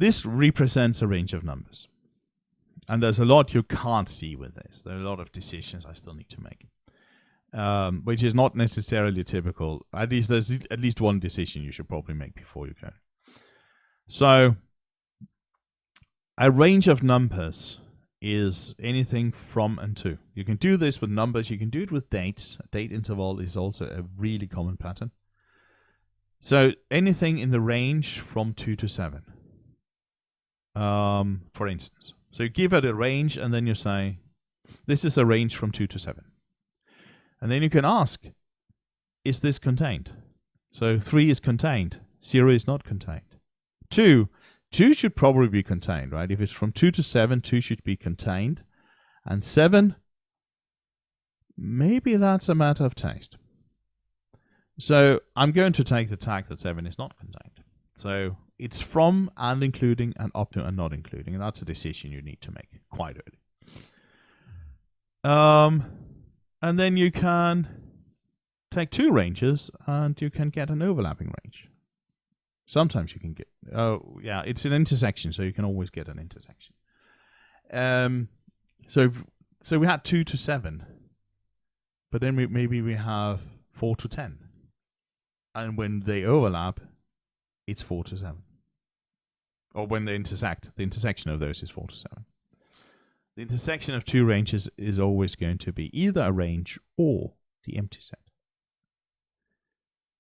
This represents a range of numbers. And there's a lot you can't see with this. There are a lot of decisions I still need to make, which is not necessarily typical. At least there's at least one decision you should probably make before you go. So a range of numbers is anything from and to. You can do this with numbers. You can do it with dates. A date interval is also a really common pattern. So anything in the range from 2 to 7, for instance. So you give it a range, and then you say, this is a range from 2 to 7. And then you can ask, is this contained? So 3 is contained. 0 is not contained. 2 should probably be contained, right? If it's from 2 to 7, 2 should be contained. And 7, maybe that's a matter of taste. So I'm going to take the tag that 7 is not contained. So it's from and including and up to and not including. And that's a decision you need to make quite early. And then you can take 2 ranges and you can get an overlapping range. Sometimes you can get, it's an intersection, so you can always get an intersection. So we had 2 to 7, but then maybe we have 4 to 10. And when they overlap, it's 4 to 7. Or when they intersect, the intersection of those is 4 to 7. The intersection of 2 ranges is always going to be either a range or the empty set.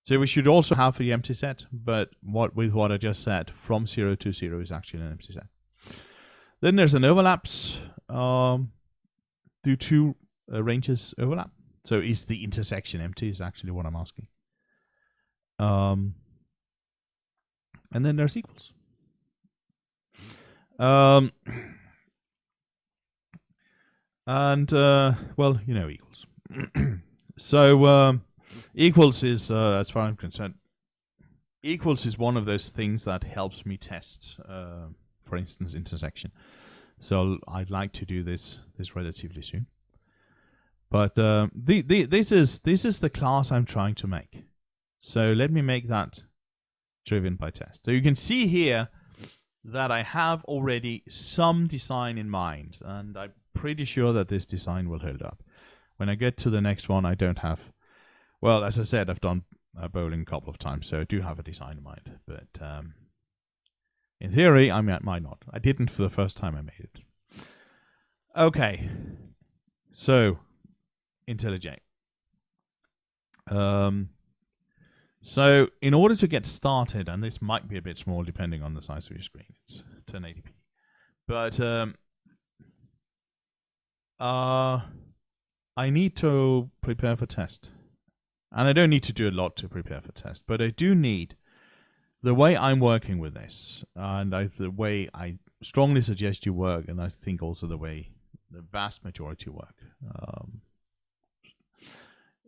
So we should also have the empty set, but with what I just said, from 0 to 0 is actually an empty set. Then there's an overlaps. Do 2 ranges overlap? So is the intersection empty is actually what I'm asking. And then there's equals. Equals. So equals is, as far as I'm concerned, equals is one of those things that helps me test, for instance, intersection. So I'd like to do this relatively soon. But this is the class I'm trying to make. So let me make that driven by test. So you can see here that I have already some design in mind, and I'm pretty sure that this design will hold up. When I get to the next one, I don't have, well, as I said, I've done bowling a couple of times, so I do have a design in mind. But in theory, I might not. I didn't for the first time I made it. Okay, so IntelliJ. So in order to get started, and this might be a bit small depending on the size of your screen, it's 1080p. But I need to prepare for test. And I don't need to do a lot to prepare for test, but I do need, the way I'm working with this, and the way I strongly suggest you work, and I think also the way the vast majority work,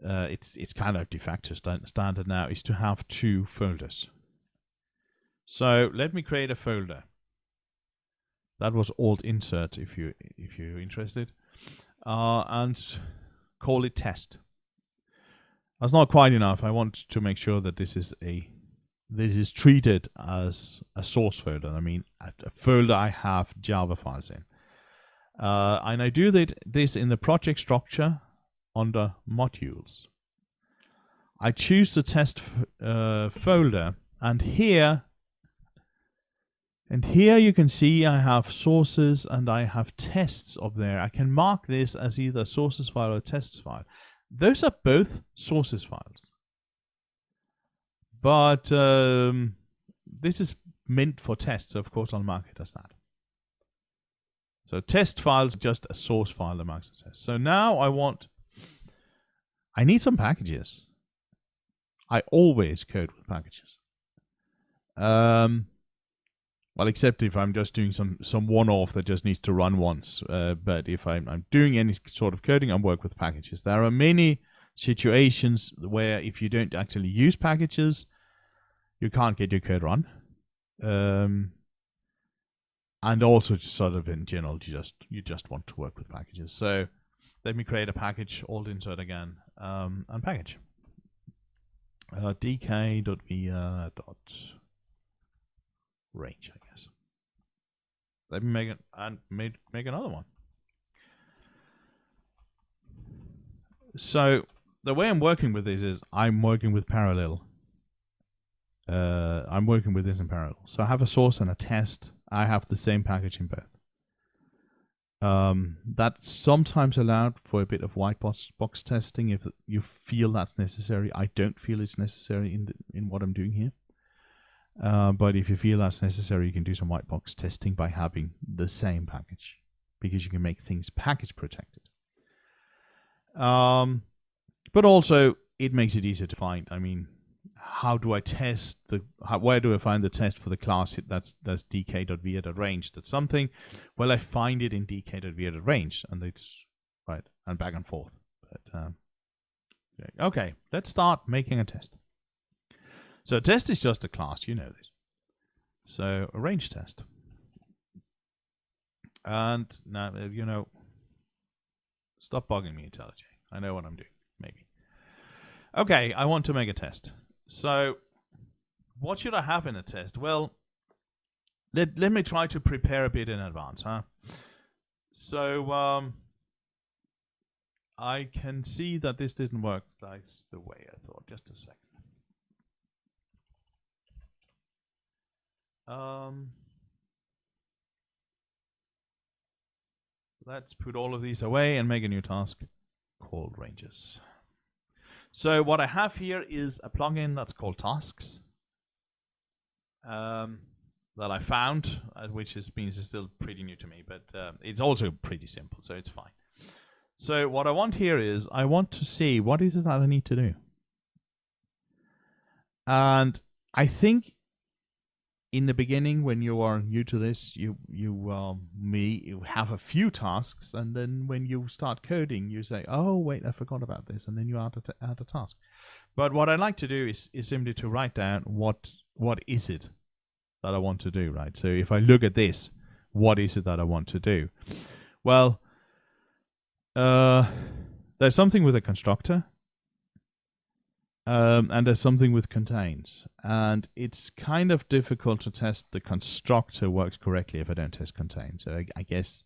it's kind of de facto standard now, is to have 2 folders. So let me create a folder. That was Alt Insert if you're interested, and call it test. That's not quite enough. I want to make sure that this is treated as a source folder. I mean, a folder I have Java files in, and I do this in the project structure under modules. I choose the test folder, and here you can see I have sources and I have tests up there. I can mark this as either a sources file or a tests file. Those are both sources files, but this is meant for tests, so of course I'll mark it as that. So test files, just a source file that marks as test. So now I need some packages. I always code with packages. Well, except if I'm just doing some one-off that just needs to run once. But if I'm doing any sort of coding, I work with packages. There are many situations where if you don't actually use packages, you can't get your code run. And also sort of in general, you just want to work with packages. So let me create a package, Alt Insert again, and package. dk.via.range, I guess. Let me make it and make another one. So the way I'm working with this is I'm working with parallel. I'm working with this in parallel. So I have a source and a test. I have the same package in both. That's sometimes allowed for a bit of white box testing if you feel that's necessary. I don't feel it's necessary in what I'm doing here. But if you feel that's necessary, you can do some white box testing by having the same package, because you can make things package protected. But also it makes it easier to find. I mean, how do I test where do I find the test for the class that's dk.via.range? That's something. Well, I find it in dk.via.range, and it's right and back and forth. But okay, let's start making a test. So a test is just a class, you know this. So a range test. And now, stop bugging me, IntelliJ. I know what I'm doing, maybe. Okay, I want to make a test. So what should I have in a test? Well, let me try to prepare a bit in advance, huh? So I can see that this didn't work like the way I thought. Just a second. Let's put all of these away and make a new task called ranges. So what I have here is a plugin that's called Tasks that I found, which means it's still pretty new to me, but it's also pretty simple, so it's fine. So what I want here is I want to see what is it that I need to do. And I think in the beginning, when you are new to this, you have a few tasks, and then when you start coding, you say, "Oh wait, I forgot about this," and then you add a task. But what I like to do is simply to write down what is it that I want to do, right? So if I look at this, what is it that I want to do? Well, there's something with a constructor. And there's something with contains, and it's kind of difficult to test the constructor works correctly if I don't test contains. So I guess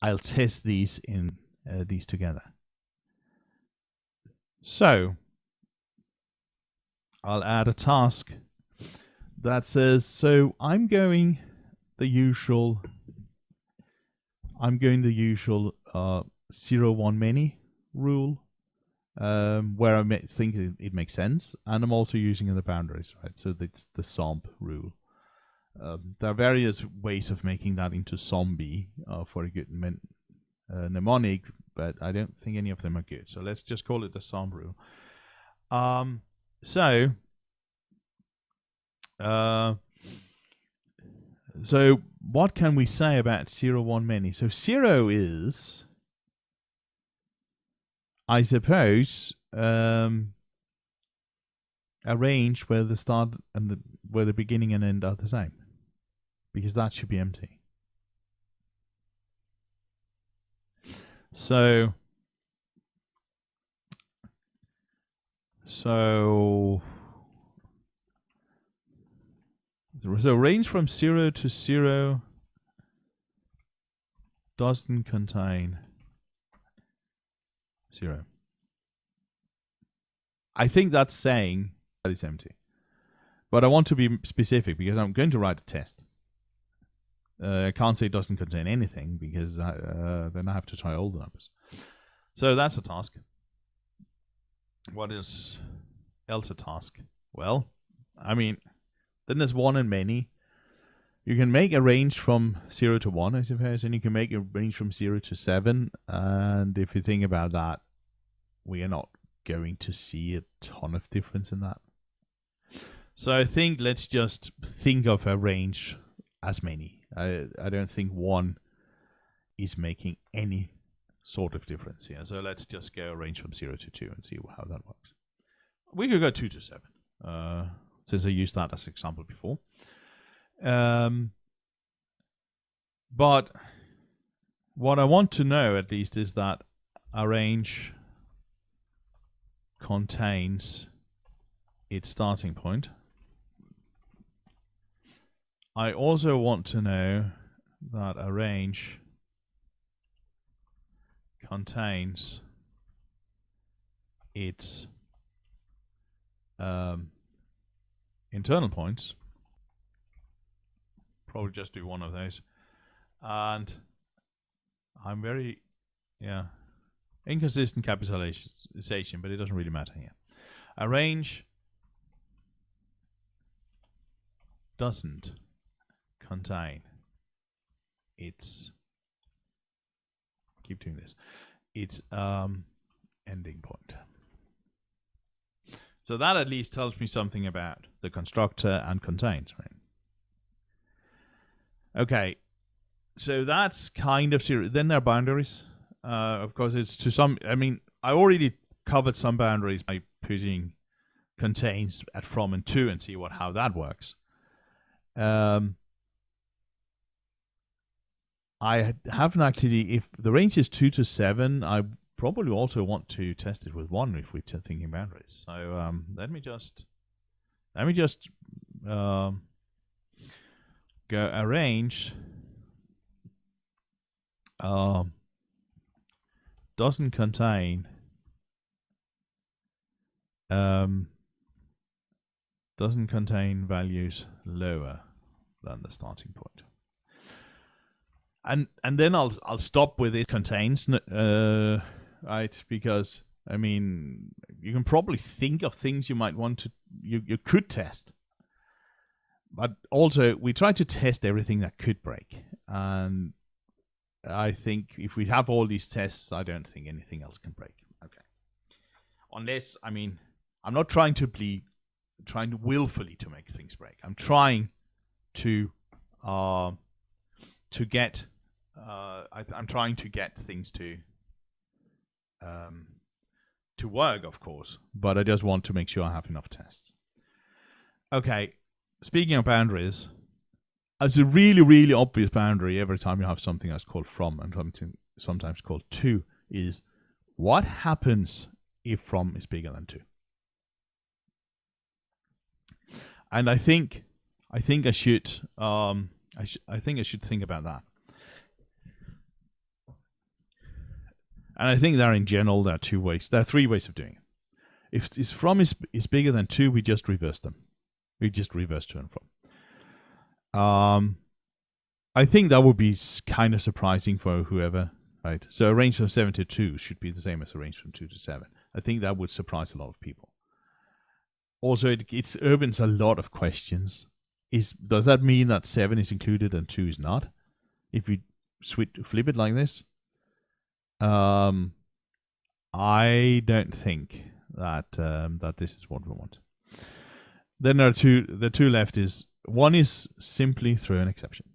I'll test these in these together. So I'll add a task that says, so I'm going the usual 0-1 many rule. Where I think it makes sense, and I'm also using the boundaries, right? So it's the SOMB rule. There are various ways of making that into zombie for a good mnemonic, but I don't think any of them are good. So let's just call it the SOMB rule. So what can we say about 0-1 many? So 0 is, I suppose, a range where the start and where the beginning and end are the same, because that should be empty. So range from 0 to 0 doesn't contain 0. I think that's saying that it's empty. But I want to be specific because I'm going to write a test. I can't say it doesn't contain anything because then I have to try all the numbers. So that's a task. What is else a task? Well, I mean, then there's 1 and many. You can make a range from 0 to 1, I suppose, and you can make a range from 0 to 7. And if you think about that, we are not going to see a ton of difference in that. So I think let's just think of a range as many. I don't think 1 is making any sort of difference here. So let's just go a range from 0 to 2 and see how that works. We could go 2 to 7, since I used that as an example before. But what I want to know at least is that a range contains its starting point. I also want to know that a range contains its internal points. Probably just do one of those. And I'm very, inconsistent capitalization, but it doesn't really matter here. A range doesn't contain its, keep doing this, its ending point. So that at least tells me something about the constructor and contains, right? Okay, so that's kind of serious. Then there are boundaries. Of course, it's to some, I mean, I already covered some boundaries by putting contains at from and to and see how that works. I haven't actually, if the range is 2 to 7, I probably also want to test it with 1 if we're thinking boundaries. So let me just go arrange doesn't contain values lower than the starting point. And then I'll stop with it contains, right? Because I mean, you can probably think of things you might want to you could test, but also we try to test everything that could break. And I think if we have all these tests, I don't think anything else can break. Okay, unless, I mean, I'm not trying to willfully to make things break. I'm trying to get. I'm trying to get things to work, of course, but I just want to make sure I have enough tests. Okay, speaking of boundaries, as a really, really obvious boundary every time you have something that's called from and sometimes called to is what happens if from is bigger than to. And I think I should think about that. And I think that in general there are two ways. There are three ways of doing it. If this from is bigger than 2, we just reverse them. We just reverse to and from. I think that would be kind of surprising for whoever, right? So a range from 7 to 2 should be the same as a range from 2 to 7. I think that would surprise a lot of people. Also, it opens a lot of questions. Does that mean that 7 is included and 2 is not? If we flip it like this, I don't think that that this is what we want. Then there are two. The two left is one is simply throw an exception,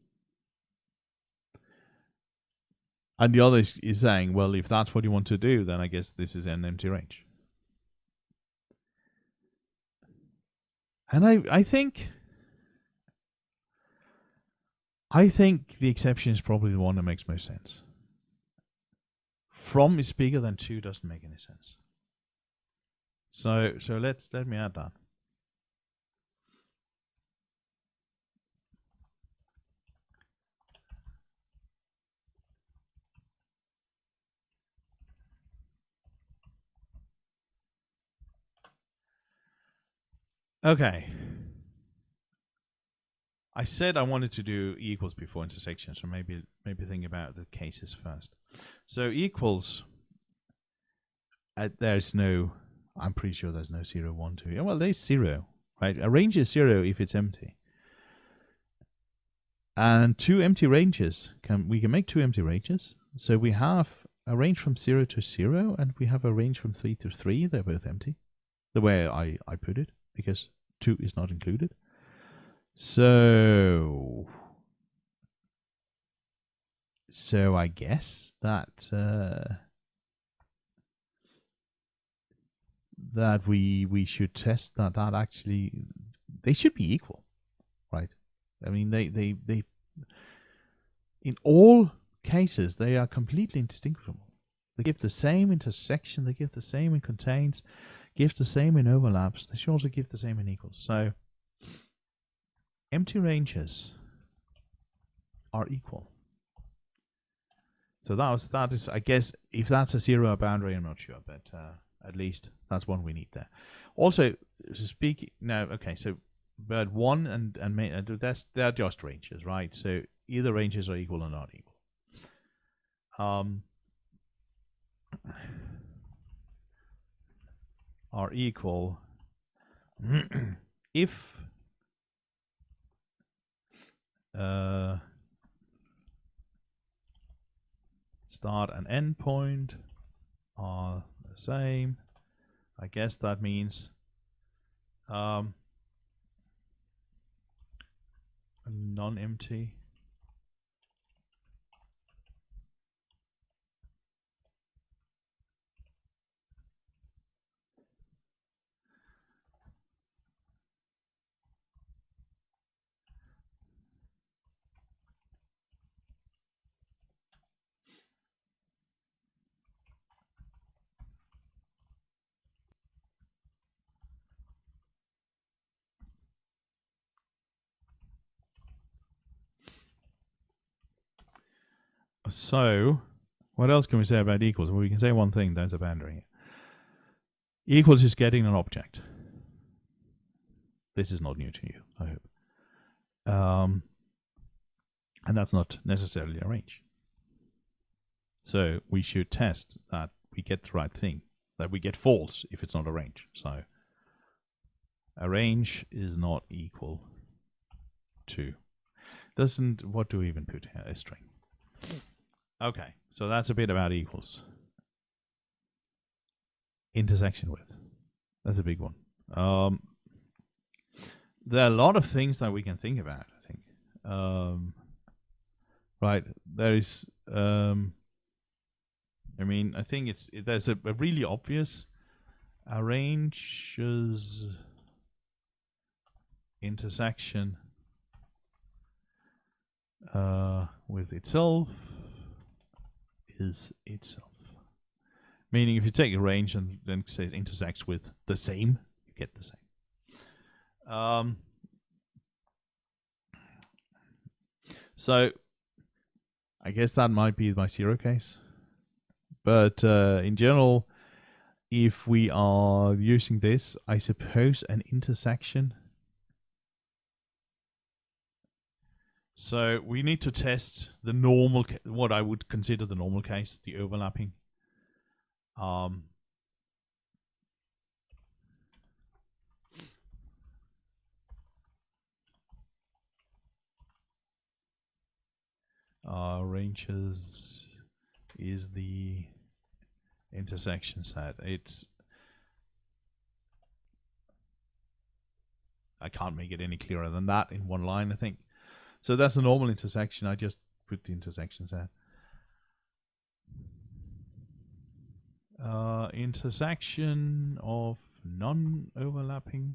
and the other is saying, well, if that's what you want to do, then I guess this is an empty range. And I think the exception is probably the one that makes most sense. From is bigger than 2 doesn't make any sense. So let me add that. Okay. I said I wanted to do equals before intersection, so maybe think about the cases first. So equals, there's no, I'm pretty sure there's no 0, 1, 2. Yeah, well, there's 0, right? A range is 0 if it's empty. And two empty ranges, we can make two empty ranges. So we have a range from 0 to 0, and we have a range from 3 to 3. They're both empty, the way I put it, because 2 is not included. So I guess that that we should test that actually they should be equal, right? I mean, they in all cases they are completely indistinguishable. They give the same intersection, they give the same in contains, give the same in overlaps. They should also give the same in equals. So empty ranges are equal. So that is, I guess, if that's a zero boundary, I'm not sure, but at least that's one we need there. Also, speaking now, okay, so but one and they're just ranges, right? So either ranges are equal or not equal. Are equal if start and end point are the same. I guess that means non-empty. So, what else can we say about equals? Well, we can say one thing, there's a boundary. Equals is getting an object. This is not new to you, I hope. And that's not necessarily a range. So we should test that we get the right thing, that we get false if it's not a range. So a range is not equal to, what do we even put here? A string. Okay, so that's a bit about equals. Intersection with, that's a big one. There are a lot of things that we can think about, I think. Right, there is, I mean, I think there's a really obvious arranges intersection with itself is itself. Meaning if you take a range and then say it intersects with the same, you get the same. So I guess that might be my zero case. But in general, if we are using this, I suppose an intersection. So we need to test the normal, what I would consider the normal case, the overlapping. Ranges is the intersection set. I can't make it any clearer than that in one line, I think. So that's a normal intersection. I just put the intersection set. Intersection of non-overlapping.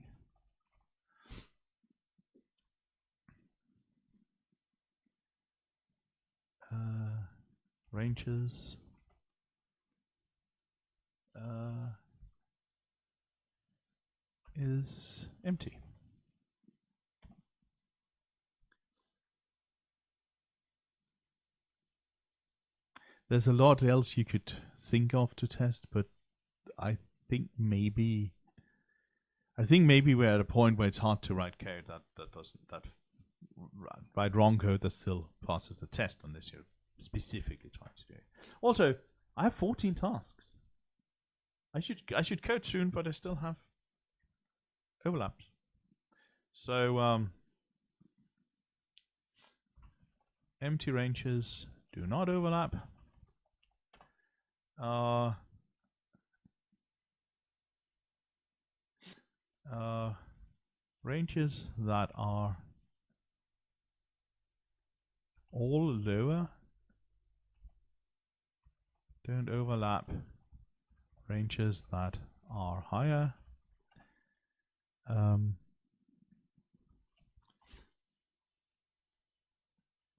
Ranges. Is empty. There's a lot else you could think of to test, but I think maybe we're at a point where it's hard to write code that write wrong code that still passes the test unless you're specifically trying to do it. Also, I have 14 tasks. I should code soon, but I still have overlaps. So empty ranges do not overlap. Ranges that are all lower don't overlap. Ranges that are higher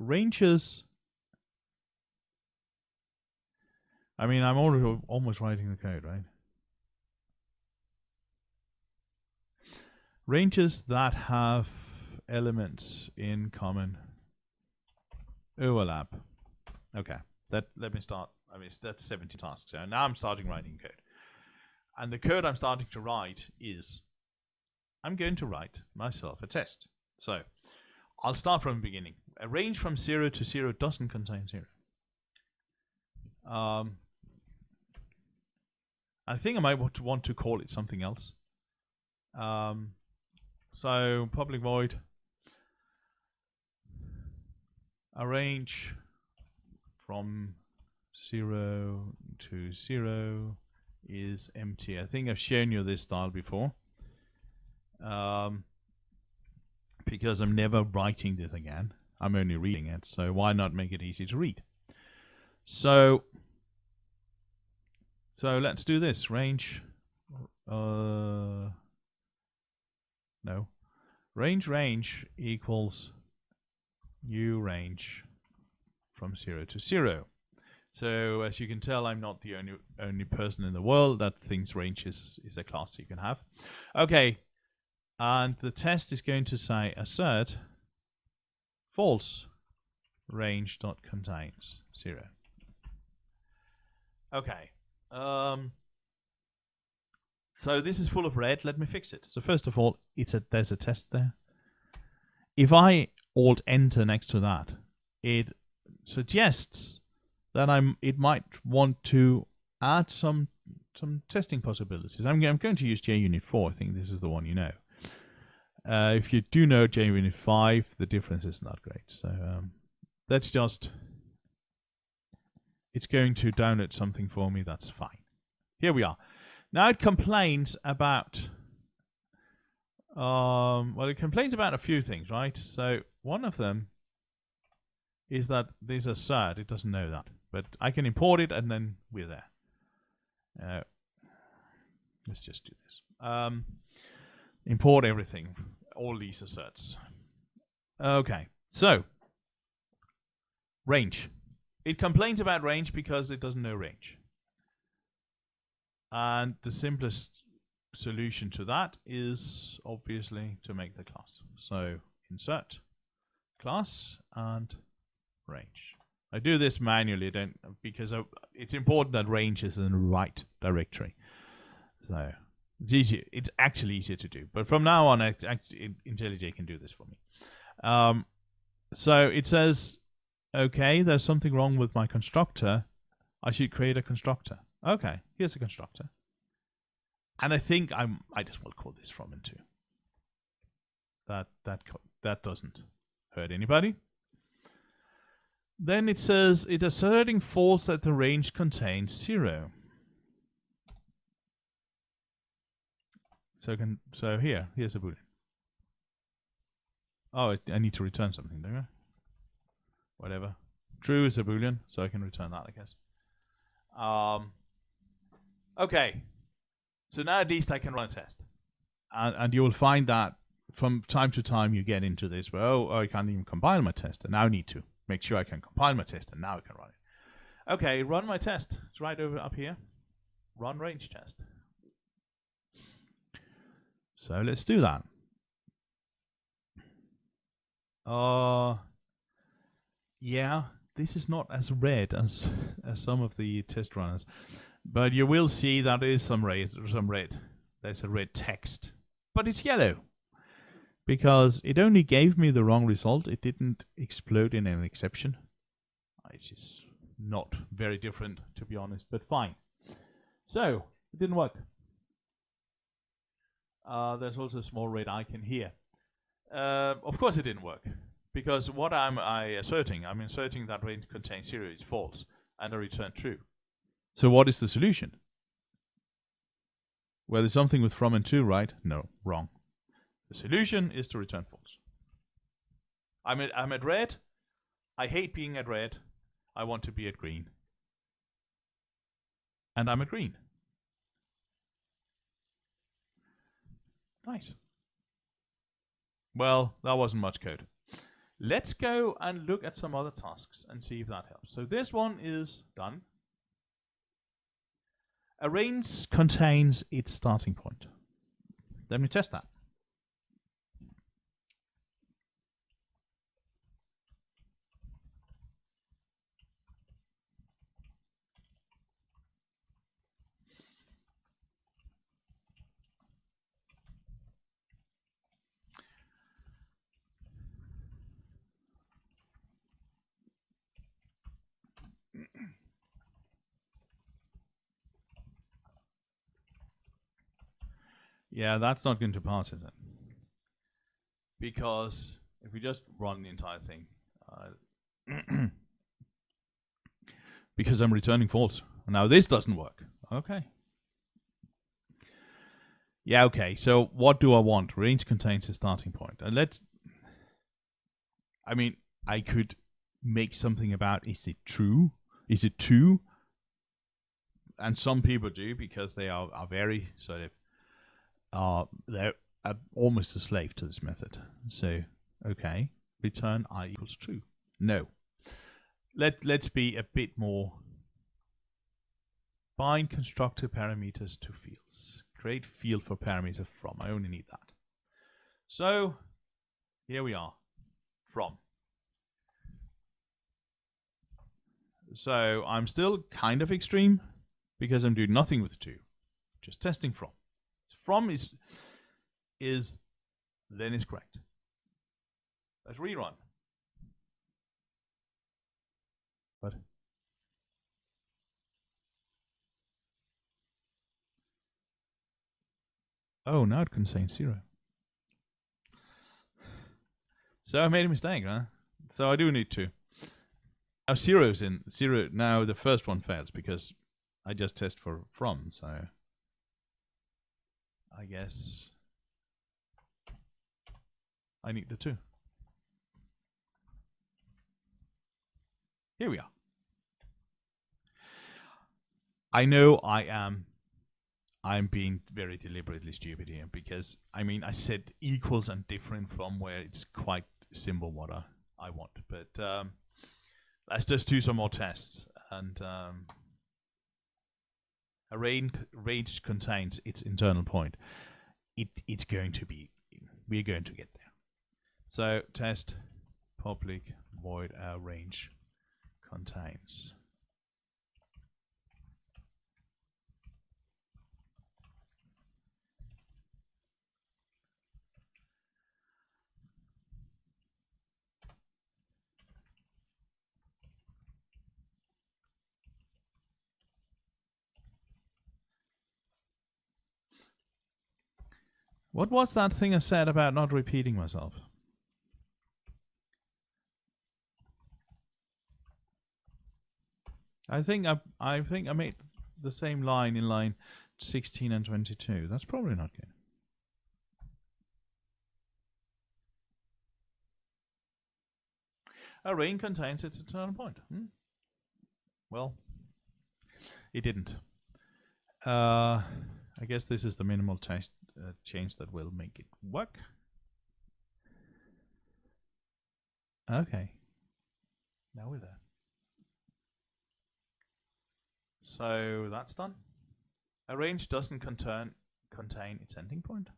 ranges. I mean, I'm already almost writing the code, right? Ranges that have elements in common overlap. Okay, Let me start. I mean, that's 70 tasks. So now I'm starting writing code. And the code I'm starting to write is, I'm going to write myself a test. So I'll start from the beginning. A range from 0 to 0 doesn't contain 0. I think I might want to call it something else. So public void, a range from 0 to 0 is empty. I think I've shown you this style before. Because I'm never writing this again. I'm only reading it, so why not make it easy to read? So let's do this. Range, no. Range equals new range from 0 to 0. So as you can tell, I'm not the only person in the world that thinks range is a class you can have. Okay, and the test is going to say assert false range dot contains 0. Okay. So this is full of red. Let me fix it. So first of all, there's a test there. If I alt enter next to that, it suggests that it might want to add some testing possibilities. I'm going to use JUnit 4. I think this is the one you know. If you do know JUnit 5, the difference is not great. So let's just, it's going to download something for me. That's fine. Here we are. Now it complains about, well, it complains about a few things, right? So one of them is that there's assert. It doesn't know that, but I can import it and then we're there. Let's just do this. Import everything, all these asserts. Okay, so range. It complains about range because it doesn't know range. And the simplest solution to that is obviously to make the class. So insert class and range. I do this manually because it's important that range is in the right directory. So it's easier. It's actually easier to do. But from now on, IntelliJ can do this for me. So it says, okay, there's something wrong with my constructor. I should create a constructor. Okay, here's a constructor. And I think I just will call this from and to. That doesn't hurt anybody. Then it says it asserting false that the range contains 0. So here's a boolean. Oh, I need to return something, don't I? Whatever. True is a boolean, so I can return that, I guess. Okay, so now at least I can run a test, and you will find that from time to time you get into this where I can't even compile my test, and now I need to make sure I can compile my test, and now I can run it. Okay, run my test. It's right over up here. Run range test. So let's do that. Yeah, this is not as red as some of the test runners. But you will see that there is some red. There's a red text. But it's yellow. Because it only gave me the wrong result. It didn't explode in an exception. Which is not very different, to be honest, but fine. So, it didn't work. There's also a small red icon here. Of course it didn't work. Because what am I asserting? I'm asserting that range contains 0 is false. And I return true. So what is the solution? Well, there's something with from and to, right? No, wrong. The solution is to return false. I'm at red. I hate being at red. I want to be at green. And I'm at green. Nice. Well, that wasn't much code. Let's go and look at some other tasks and see if that helps. So this one is done. A range contains its starting point. Let me test that. Yeah, that's not going to pass, is it? Because if we just run the entire thing, because I'm returning false. Now this doesn't work. Okay. Yeah, okay. So what do I want? Range contains a starting point. And I could make something about, is it true? Is it 2? And some people do, because they are very sort of, they're almost a slave to this method. So, okay, return I equals true. No. Let's be a bit more. Bind constructor parameters to fields. Create field for parameter from. I only need that. So, here we are. From. So, I'm still kind of extreme, because I'm doing nothing with 2. Just testing from. From is then is correct. Let's rerun. But oh, now it contains 0. So I made a mistake, huh? So I do need 2. Now 0's in 0. Now the first one fails because I just test for from. So I guess I need the 2. Here we are. I know I'm being very deliberately stupid here, because I said equals and different from, where it's quite simple what I want. But let's just do some more tests. And a range contains its internal point. It's going to be, we're going to get there. So test public void range contains. What was that thing I said about not repeating myself? I think I made the same line in line 16 and 22. That's probably not good. A range contains its internal point. Well, it didn't. I guess this is the minimal change that will make it work. Okay. Now we're there. So that's done. A range doesn't contain its ending point.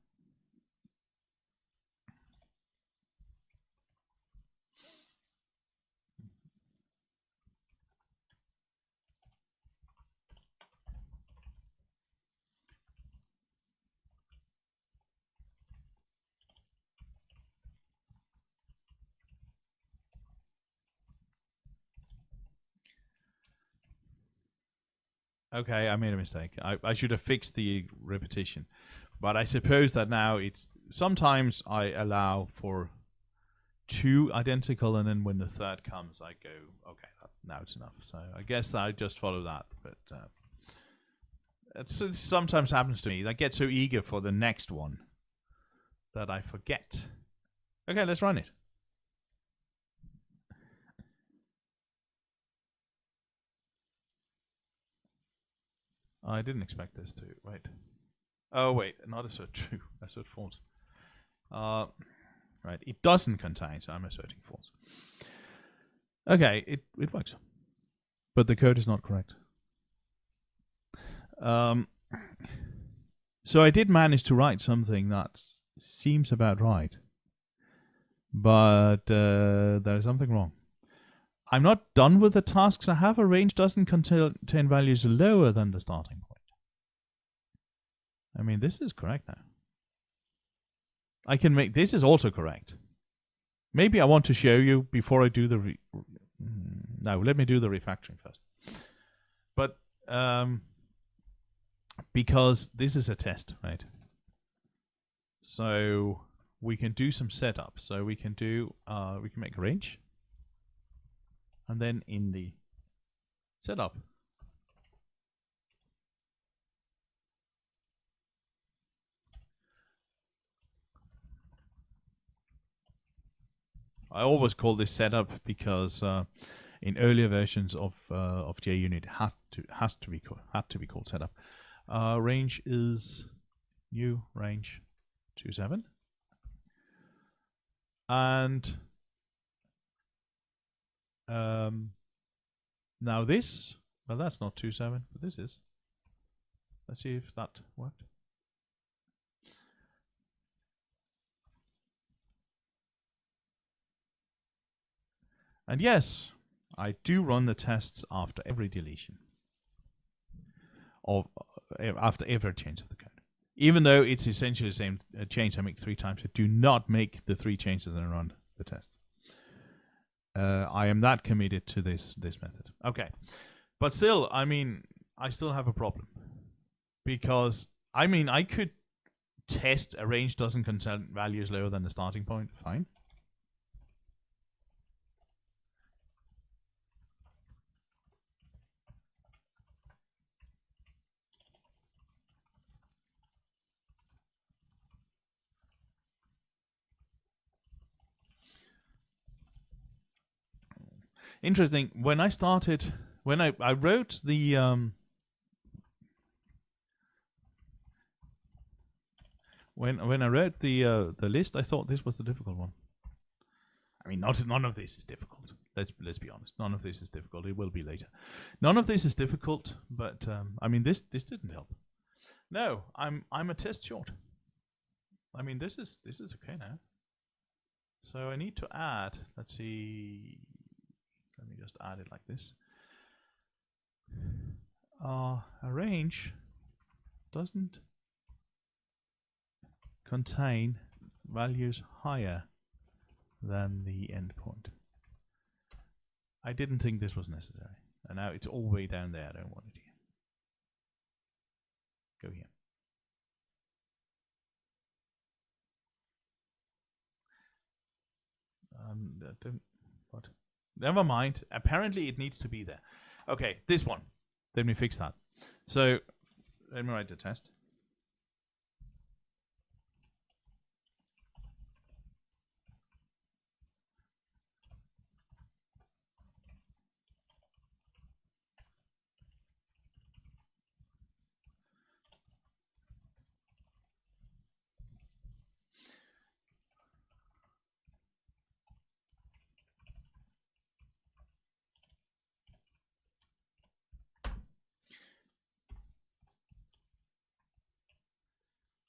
Okay, I made a mistake. I should have fixed the repetition. But I suppose that now it's... Sometimes I allow for 2 identical, and then when the third comes, I go, okay, now it's enough. So I guess I just follow that. But it sometimes happens to me. I get so eager for the next one that I forget. Okay, let's run it. I didn't expect this to... Wait. Oh, wait. Not assert true. Assert false. Right. It doesn't contain, so I'm asserting false. Okay, it works. But the code is not correct. So I did manage to write something that seems about right. But there is something wrong. I'm not done with the tasks I have. A range doesn't contain values lower than the starting point. I mean, this is correct now. I can make... This is also correct. Maybe I want to show you before I do the... No, let me do the refactoring first. But because this is a test, right? So we can do some setup. So we can do we can make a range, and then in the setup, I always call this setup because in earlier versions of JUnit had to be called setup. Range is new range 27, and now this, well, that's not 27, but this is. Let's see if that worked. And yes, I do run the tests after every deletion, or after every change of the code. Even though it's essentially the same change I make 3 times, I do not make the 3 changes and then run the test. I am that committed to this method. Okay, but still, I mean, I still have a problem, because I mean, I could test a range doesn't contain values lower than the starting point. Fine. Interesting. When I started, when I wrote the when I wrote the list, I thought this was the difficult one. I mean, none of this is difficult. Let's be honest. None of this is difficult. It will be later. None of this is difficult, but I mean, this didn't help. No, I'm a test short. I mean, this is okay now. So I need to add. Let's see. Let me just add it like this. A range doesn't contain values higher than the endpoint. I didn't think this was necessary, and now it's all the way down there. I don't want it here. Go here. What? Never mind. Apparently it needs to be there. Okay, this one. Let me fix that. So let me write the test.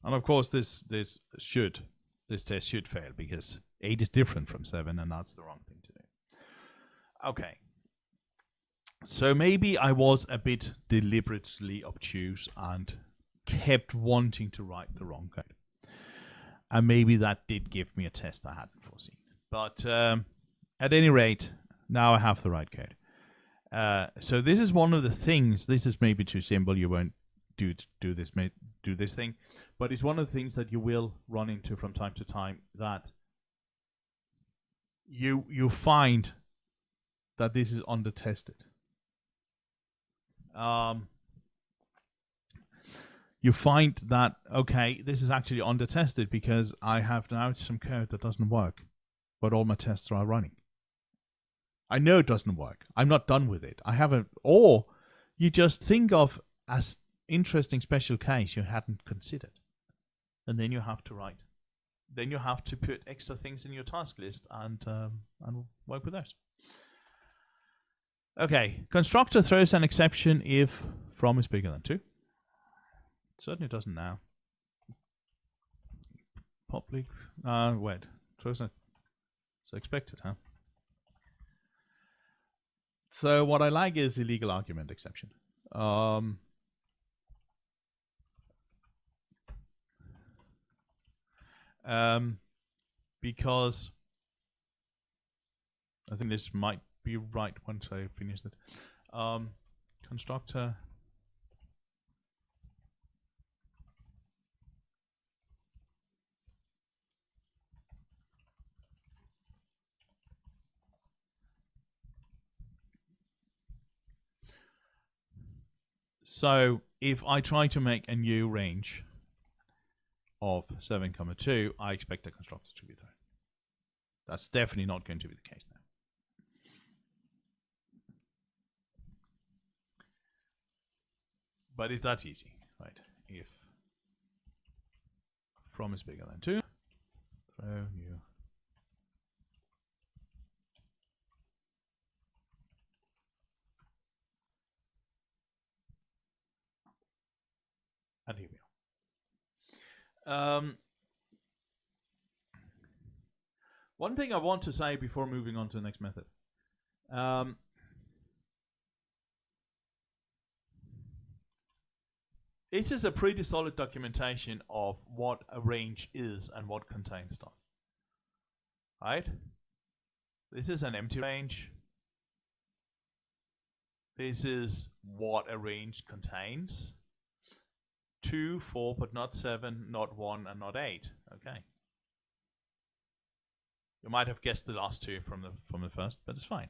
And of course, this test should fail because 8 is different from 7, and that's the wrong thing to do. Okay. So maybe I was a bit deliberately obtuse and kept wanting to write the wrong code. And maybe that did give me a test I hadn't foreseen. But at any rate, now I have the right code. So this is one of the things. This is maybe too simple. You won't do this thing, but it's one of the things that you will run into from time to time, that you find that this is under-tested. You find that, okay, this is actually under-tested because I have now some code that doesn't work, but all my tests are running. I know it doesn't work. I'm not done with it. I haven't, or you just think of as interesting special case you hadn't considered, and then you have to write. Then you have to put extra things in your task list and work with those. Okay, constructor throws an exception if from is bigger than 2. Certainly doesn't now. Public wait, throws it. So expected, huh? So what I like is illegal argument exception. Because I think this might be right once I finish it. Constructor So if I try to make a new range of 7, 2, I expect a constructor to be there. That's definitely not going to be the case now. But if that's easy, right? If from is bigger than 2, throw new. And here we are. One thing I want to say before moving on to the next method. This is a pretty solid documentation of what a range is and what contains stuff. Right? This is an empty range. This is what a range contains. 2, 4, but not 7, not 1, and not 8. Okay. You might have guessed the last two from the first, but it's fine.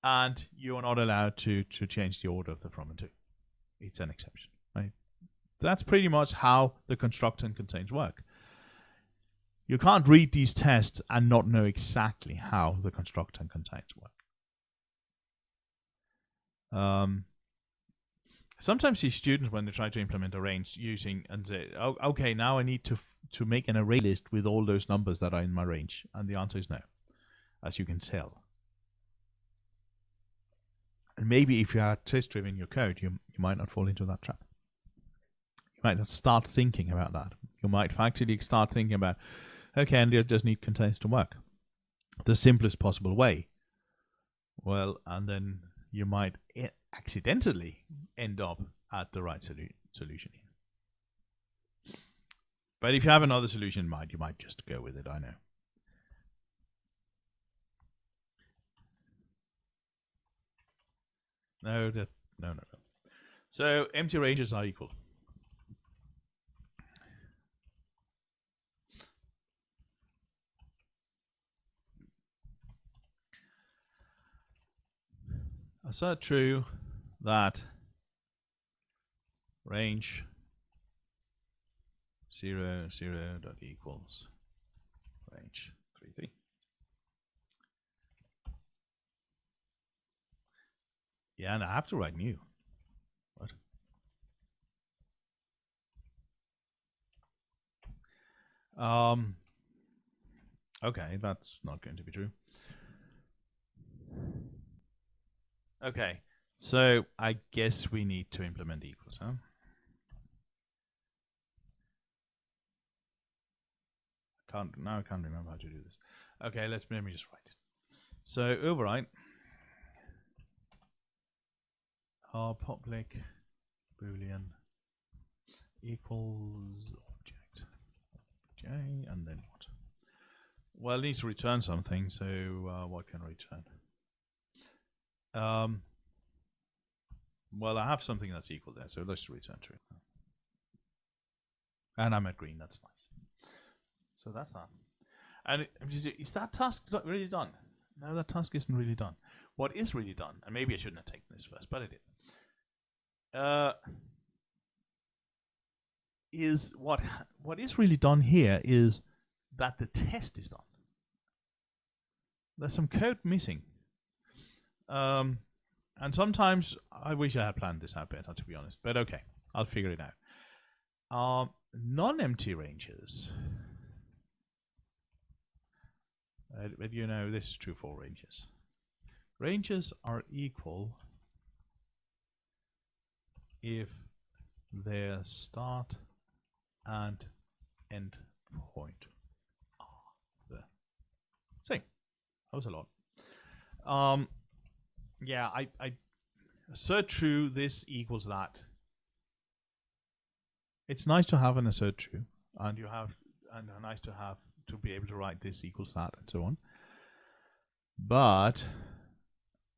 And you are not allowed to change the order of the from and to. It's an exception, right? That's pretty much how the constructor and contains work. You can't read these tests and not know exactly how the constructor and contains work. Sometimes these students, when they try to implement a range using and say, oh, okay, now I need to make an array list with all those numbers that are in my range, and the answer is no, as you can tell. And maybe if you are test-driven your code, you might not fall into that trap. You might not start thinking about that. You might actually start thinking about, okay, and you just need contains to work the simplest possible way. Well, and then you might accidentally end up at the right solution here. But if you have another solution in mind, you might just go with it, I know. No. So empty ranges are equal. Assert true that range 0, 0 dot equals range 3, 3. Yeah, and I have to write new. What? Okay, that's not going to be true. Okay, so I guess we need to implement equals, huh? I can't remember how to do this. Okay, let me just write it. So override our public boolean equals object j, and then what? Well, it needs to return something. So what can return? Well, I have something that's equal there, so let's return true. And I'm at green. That's nice. So that's that. And is that task really done? No, that task isn't really done. What is really done, and maybe I shouldn't have taken this first, but I did, is what is really done here is that the test is done. There's some code missing. And sometimes I wish I had planned this out better, to be honest, but okay, I'll figure it out. Non-empty ranges. But you know, this is true for ranges. Ranges are equal if their start and end point are the same. That was a lot. Yeah, I assert true, this equals that. It's nice to have an assert true, and nice to have to be able to write this equals that and so on. But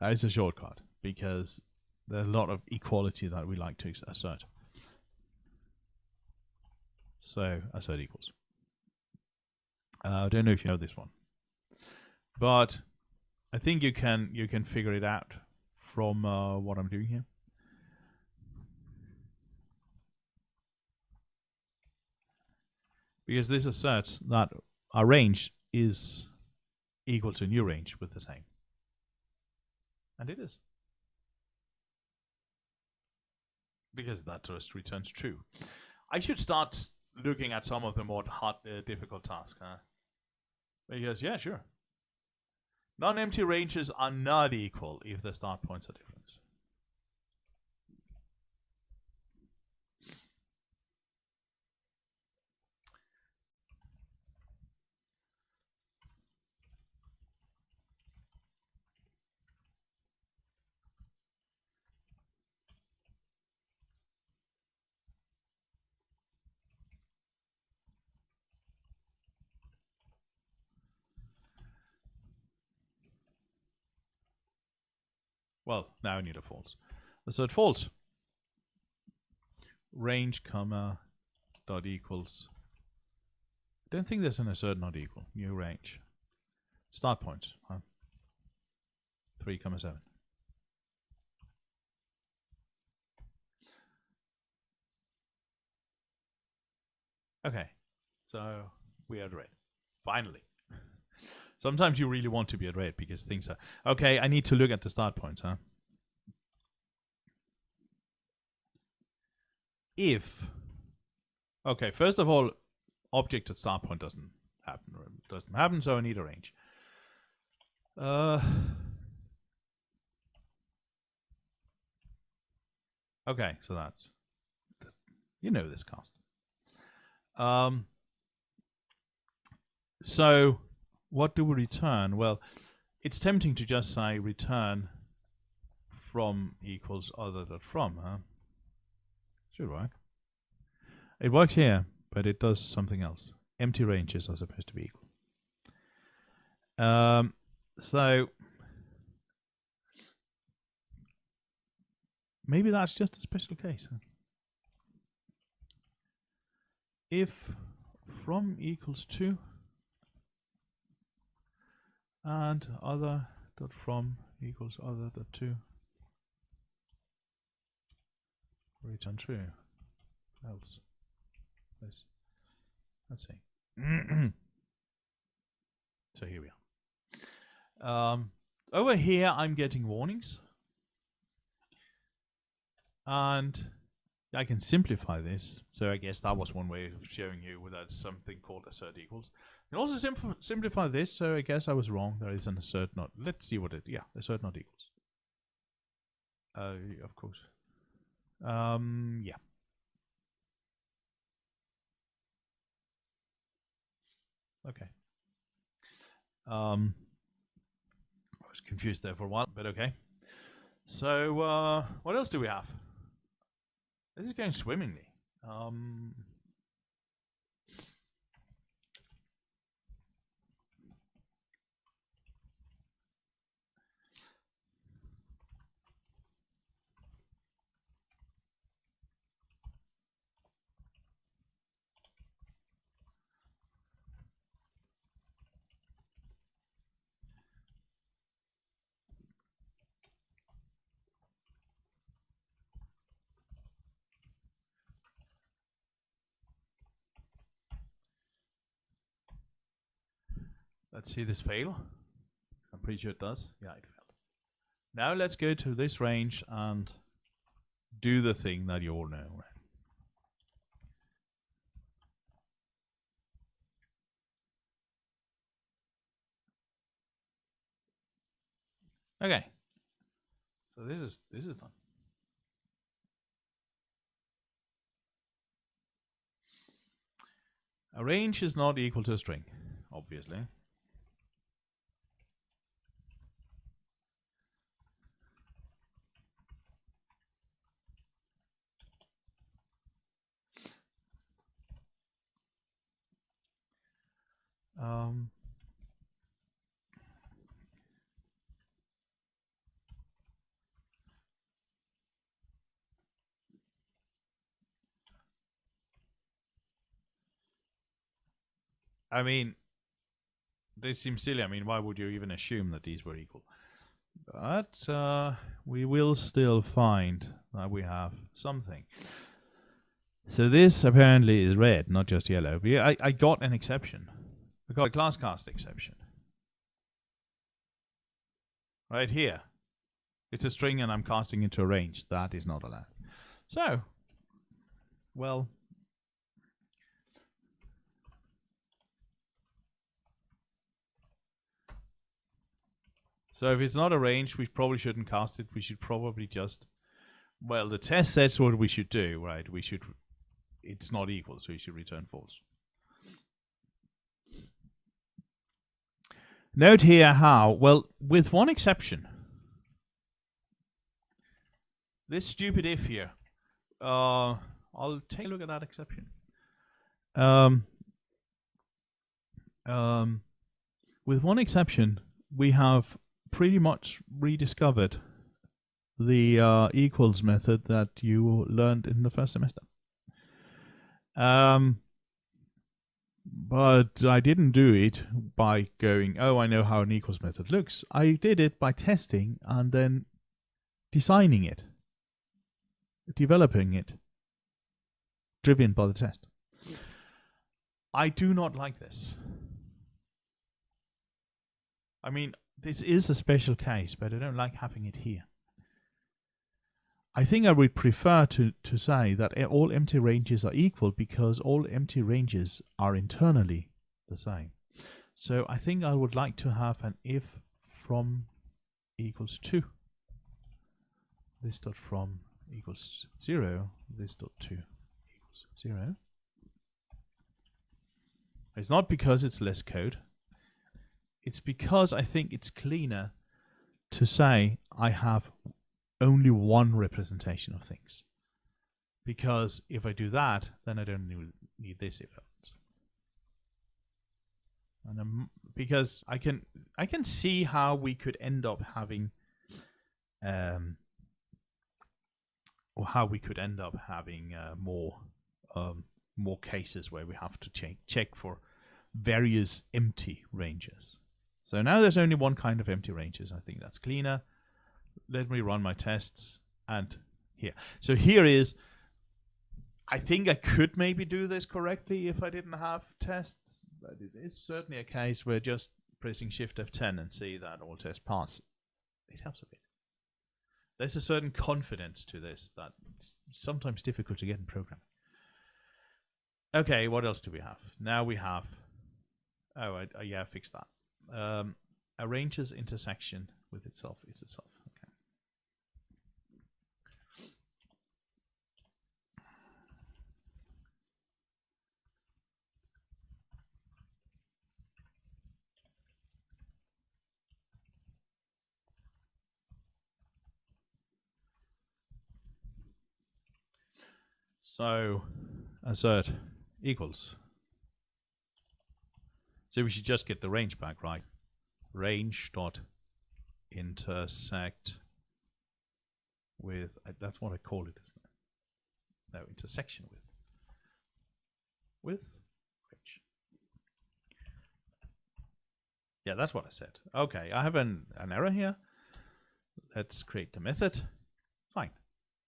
it's a shortcut because there's a lot of equality that we like to assert. So assert equals. I don't know if you know this one, but I think you can figure it out from what I'm doing here. because this asserts that our range is equal to a new range with the same. And it is. Because that just returns true. I should start looking at some of the more hard, difficult tasks. Huh? Because, yeah, sure. Non-empty ranges are not equal if the start points are different. Well, now I need a false. Assert false. Range, comma, dot equals. I don't think there's an assert not equal. New range. Start point. Huh? 3, 7. Okay. So we are at red. Finally. Sometimes you really want to be at red because things are... Okay, I need to look at the start points, huh? If... Okay, first of all, object at start point doesn't happen, so I need a range. Okay, so that's... You know this cast. So... What do we return? Well, it's tempting to just say return from equals other dot from, huh? Should work. It works here, but it does something else. Empty ranges are supposed to be equal. So maybe that's just a special case. Huh? If from equals 2 and other dot from equals other dot 2, return true. Else, let's see. So here we are. Over here, I'm getting warnings, and I can simplify this. So I guess that was one way of showing you that something called assert equals. You can also simplify this, so I guess I was wrong. There is an assert not. Let's see what it... Yeah, assert not equals. Of course. Yeah. Okay. I was confused there for a while, but okay. So, what else do we have? This is going swimmingly. Let's see this fail. I'm pretty sure it does. Yeah, it failed. Now let's go to this range and do the thing that you all know. Okay. So this is done. A range is not equal to a string, obviously. I mean, they seem silly. I mean, why would you even assume that these were equal? But we will still find that we have something. So this apparently is red, not just yellow. I got an exception. I got a class cast exception. Right here. It's a string and I'm casting into a range. That is not allowed. So, well, so if it's not a range, we probably shouldn't cast it. We should probably just, well, the test says what we should do, right? It's not equal, so you should return false. Note here how, well, with one exception. This stupid if here. I'll take a look at that exception. With one exception, we have pretty much rediscovered the equals method that you learned in the first semester. But I didn't do it by going, oh, I know how an equals method looks. I did it by testing and then designing it, developing it, driven by the test. I do not like this. I mean, this is a special case, but I don't like having it here. I think I would prefer to say that all empty ranges are equal because all empty ranges are internally the same. So I think I would like to have an if from equals 2. This dot from equals 0. This dot 2 equals 0. It's not because it's less code. It's because I think it's cleaner to say I have only one representation of things. Because if I do that, then I don't need this if else. And because I can see how we could end up having more cases where we have to check for various empty ranges. So now there's only one kind of empty ranges. I think that's cleaner. Let me run my tests and here. So here is, I think I could maybe do this correctly if I didn't have tests, but it is certainly a case where just pressing Shift F10 and see that all tests pass, it helps a bit. There's a certain confidence to this that it's sometimes difficult to get in programming. Okay, what else do we have? Now we have, yeah, I fixed that. Arranges intersection with itself is itself. Okay. So assert equals. So we should just get the range back, right? Range dot intersect with, that's what I call it, isn't it? No, intersection with range. Yeah, that's what I said. Okay, I have an error here. Let's create the method. Fine.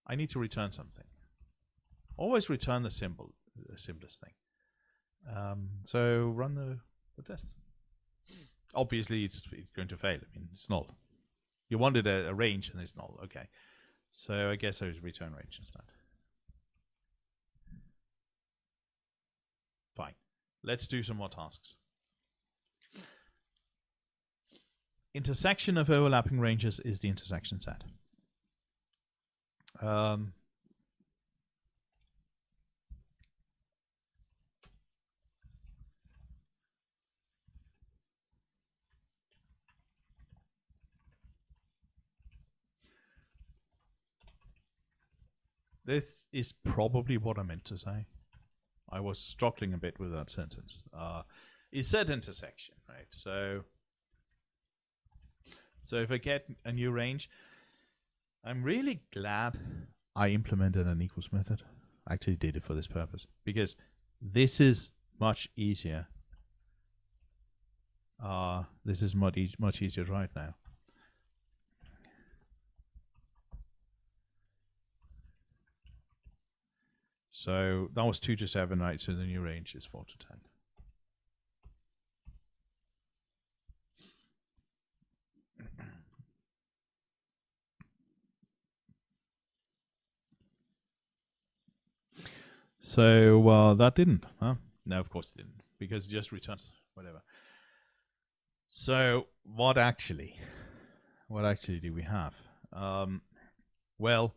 I need to return something. Always return the symbol, the simplest thing. So run the test. Obviously, it's going to fail. I mean, it's null. You wanted a range and it's null. Okay. So I guess I would return range instead. Fine. Let's do some more tasks. Intersection of overlapping ranges is the intersection set. This is probably what I meant to say. I was struggling a bit with that sentence. It said intersection, right? So if I get a new range, I'm really glad I implemented an equals method. I actually did it for this purpose because this is much easier. This is much easier right now. So that was 2 to 7, right? So the new range is 4 to 10. So that didn't, huh? No, of course it didn't, because it just returns whatever. So what actually do we have? Well,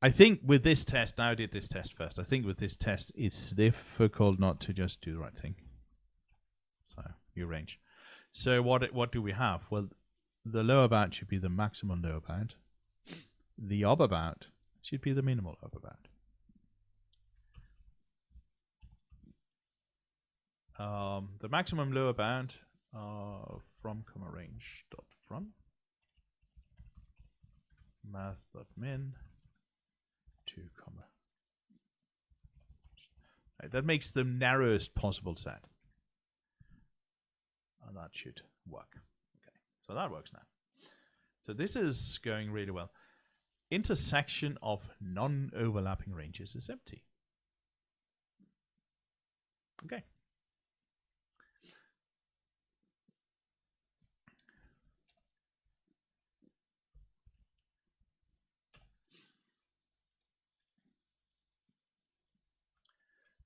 I think with this test, now I did this test first. I think with this test, it's difficult not to just do the right thing. So your range. So what do we have? Well, the lower bound should be the maximum lower bound. The upper bound should be the minimal upper bound. The maximum lower bound from comma range dot from math dot min 2 comma. Right, that makes the narrowest possible set, and that should work. Okay, so that works now. So this is going really well. Intersection of non-overlapping ranges is empty. Okay.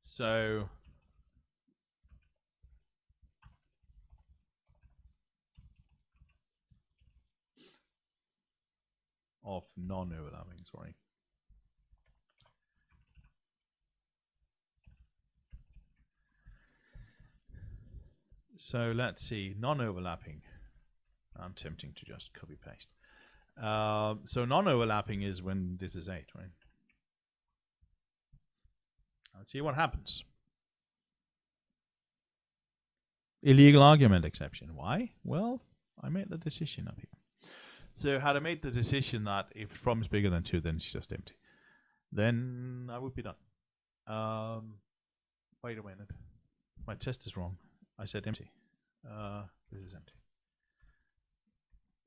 So of non-overlapping, sorry. So let's see, non-overlapping. I'm tempting to just copy paste. So non-overlapping is when this is 8, right? Let's see what happens. Illegal argument exception. Why? Well, I made the decision up here. So had I made the decision that if from is bigger than 2, then it's just empty, then I would be done. Wait a minute. My test is wrong. I said empty. This is empty.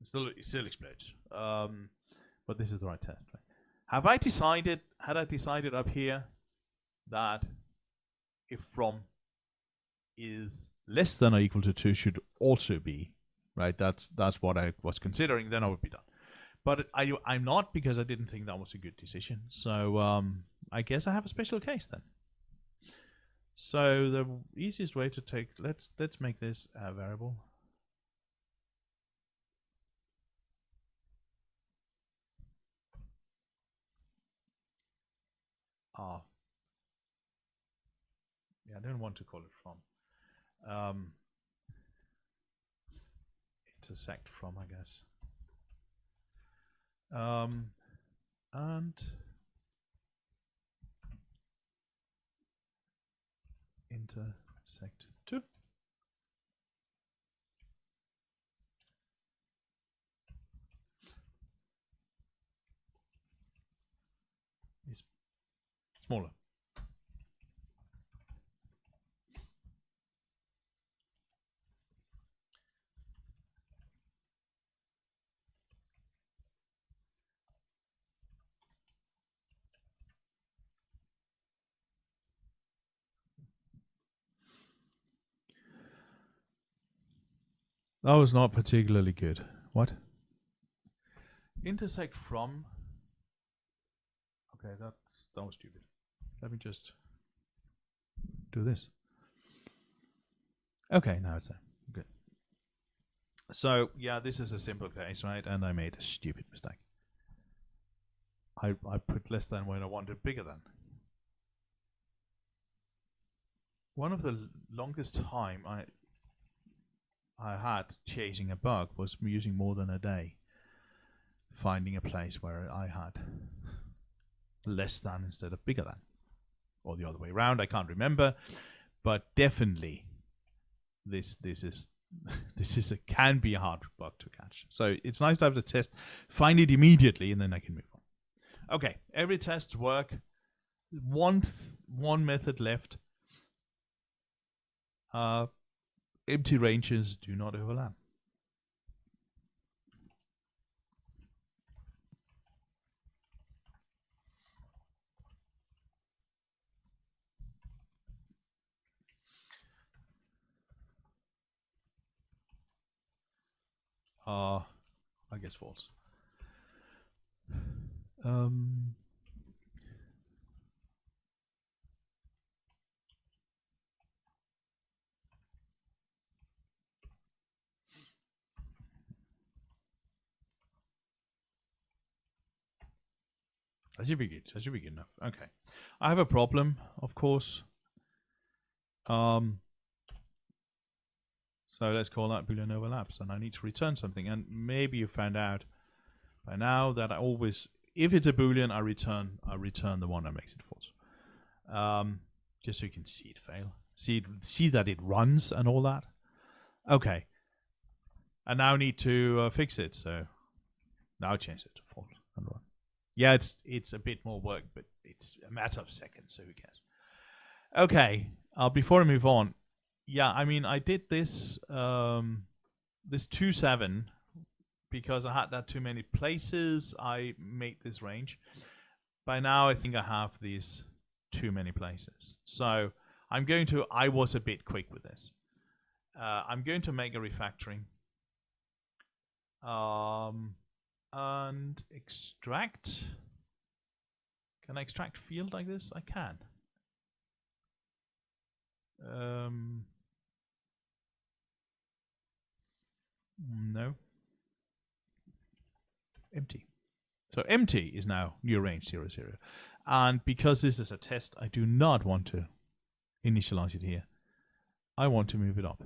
It still explodes. But this is the right test. Right? Had I decided up here that if from is less than or equal to 2 should also be, right? That's what I was considering, then I would be done. But I'm not, because I didn't think that was a good decision. So I guess I have a special case then. So the easiest way to take, let's make this a variable. Yeah, I don't want to call it from. Intersect from, I guess. And intersect 2. Is smaller. That was not particularly good. What? Intersect from. Okay, that was stupid. Let me just do this. Okay, now it's there. Good. So yeah, this is a simple case, right? And I made a stupid mistake. I put less than when I wanted bigger than. One of the longest time I had chasing a bug was using more than a day finding a place where I had less than instead of bigger than, or the other way around. I can't remember, but definitely this is can be a hard bug to catch. So it's nice to have the test, find it immediately, and then I can move on. Okay, every test work. One method left. Empty ranges do not overlap. I guess false. That should be good. That should be good enough. Okay. I have a problem, of course. So let's call that Boolean overlaps, and I need to return something. And maybe you found out by now that I always, if it's a Boolean, I return the one that makes it false. Just so you can see it fail, see that it runs and all that. Okay. I now need to fix it. So now change it to false and run. Yeah, it's a bit more work, but it's a matter of seconds, so who cares? Okay. Before I move on, yeah, I mean, I did this this 2-7 because I had that too many places. I made this range. By now, I think I have these too many places. So I was a bit quick with this. I'm going to make a refactoring. And extract. Can I extract field like this? I can. No. Empty. So empty is now new range 0, 0. And because this is a test, I do not want to initialize it here. I want to move it up.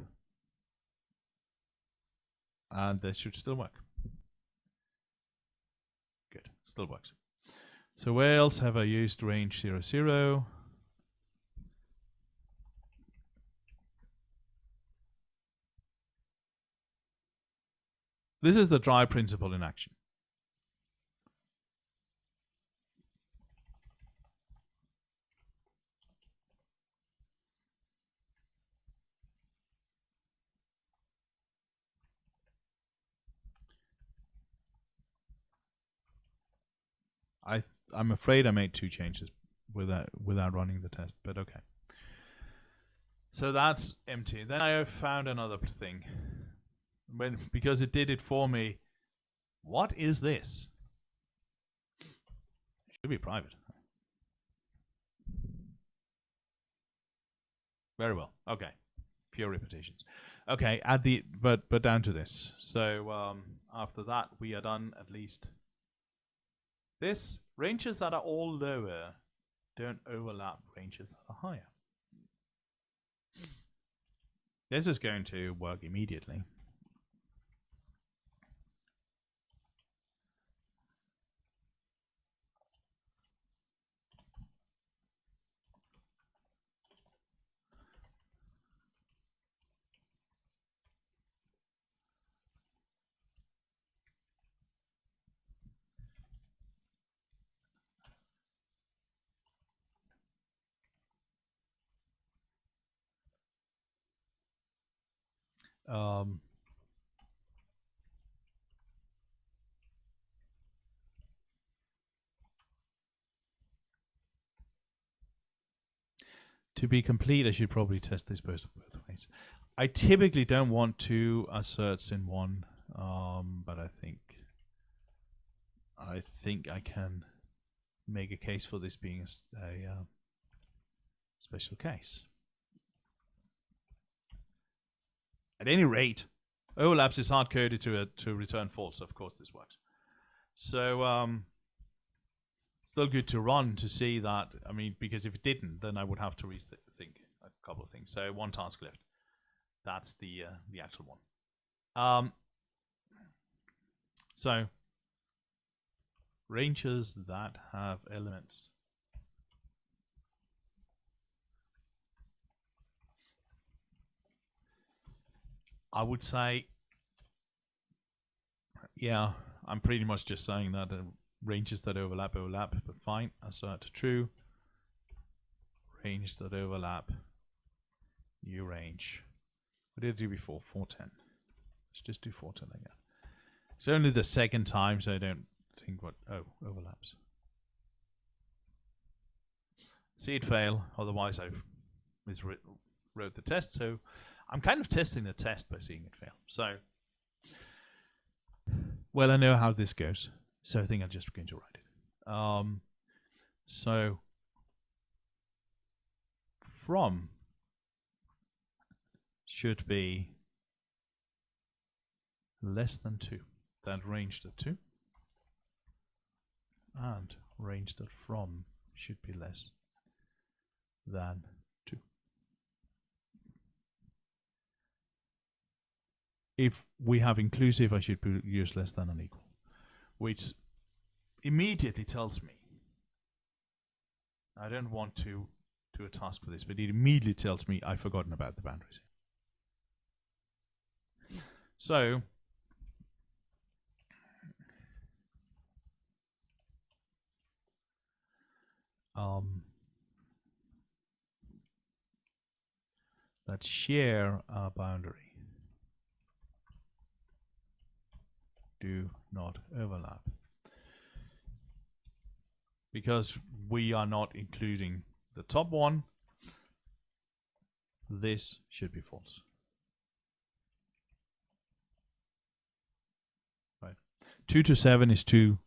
And this should still work. Good. Still works. So where else have I used range 0, 0? This is the try principle in action. I'm afraid I made 2 changes without running the test, but okay. So that's empty. Then I found another thing. Because it did it for me. What is this? It should be private. Very well. Okay. Pure repetitions. Okay, but down to this. So after that we are done at least. This ranges that are all lower don't overlap ranges that are higher. This is going to work immediately. To be complete, I should probably test this both ways. I typically don't want 2 asserts in one, but I think I can make a case for this being a special case. At any rate, overlaps is hard-coded to return false. Of course, this works. So still good to run to see that. I mean, because if it didn't, then I would have to rethink a couple of things. So 1 task left. That's the actual one. So ranges that have elements. I would say, yeah, I'm pretty much just saying that ranges that overlap, but fine. Assert true. Range that overlap, new range. What did I do before? 410. Let's just do 410 again. It's only the second time, so I don't think what. Oh, overlaps. See it fail, otherwise I wrote the test. So I'm kind of testing the test by seeing it fail. So Well, I know how this goes, so I think I'm just going to write it. So from should be less than 2. That range.to, and range.from should be less than 2. If we have inclusive, I should use less than or equal, which immediately tells me, I don't want to do a task for this, but it immediately tells me I've forgotten about the boundaries. So that share our boundary do not overlap, because we are not including the top one. This should be false. Right. 2 to 7 is 2,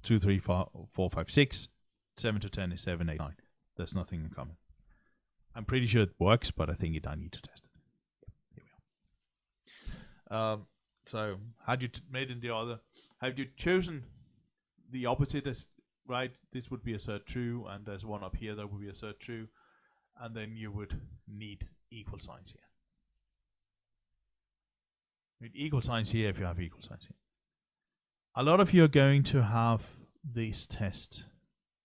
2, 3, 4, 5, 6. 7 to 10 is 7, 8, 9. There's nothing in common. I'm pretty sure it works, but I think I need to test it. Here we are. So, had you made it the other? Have you chosen the opposite as right? This would be assert true, and there's one up here that would be assert true, and then you would need equal signs here. You need equal signs here if you have equal signs here. A lot of you are going to have this test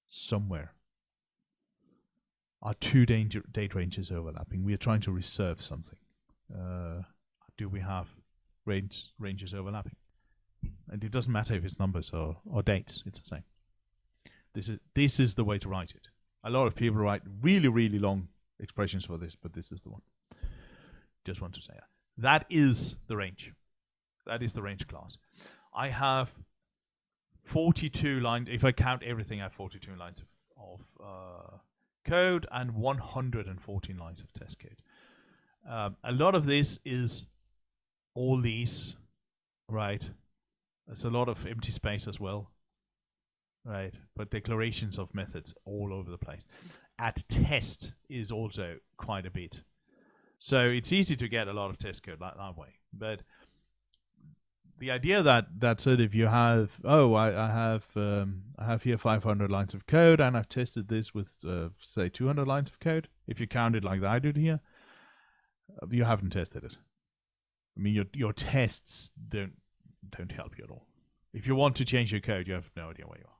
somewhere. Are 2 date ranges overlapping? We are trying to reserve something. Do we have ranges overlapping? And it doesn't matter if it's numbers or dates, it's the same. This is the way to write it. A lot of people write really, really long expressions for this, but this is the one. Just want to say that. That is the range. That is the range class. I have 42 lines. If I count everything, I have 42 lines of code and 114 lines of test code. A lot of this is all these, right? There's a lot of empty space as well, right? But declarations of methods all over the place. At test is also quite a bit. So it's easy to get a lot of test code that way. But the idea that sort of you have, I have here 500 lines of code, and I've tested this with say 200 lines of code. If you count it like that I did here, you haven't tested it. I mean, your tests don't help you at all. If you want to change your code, you have no idea where you are.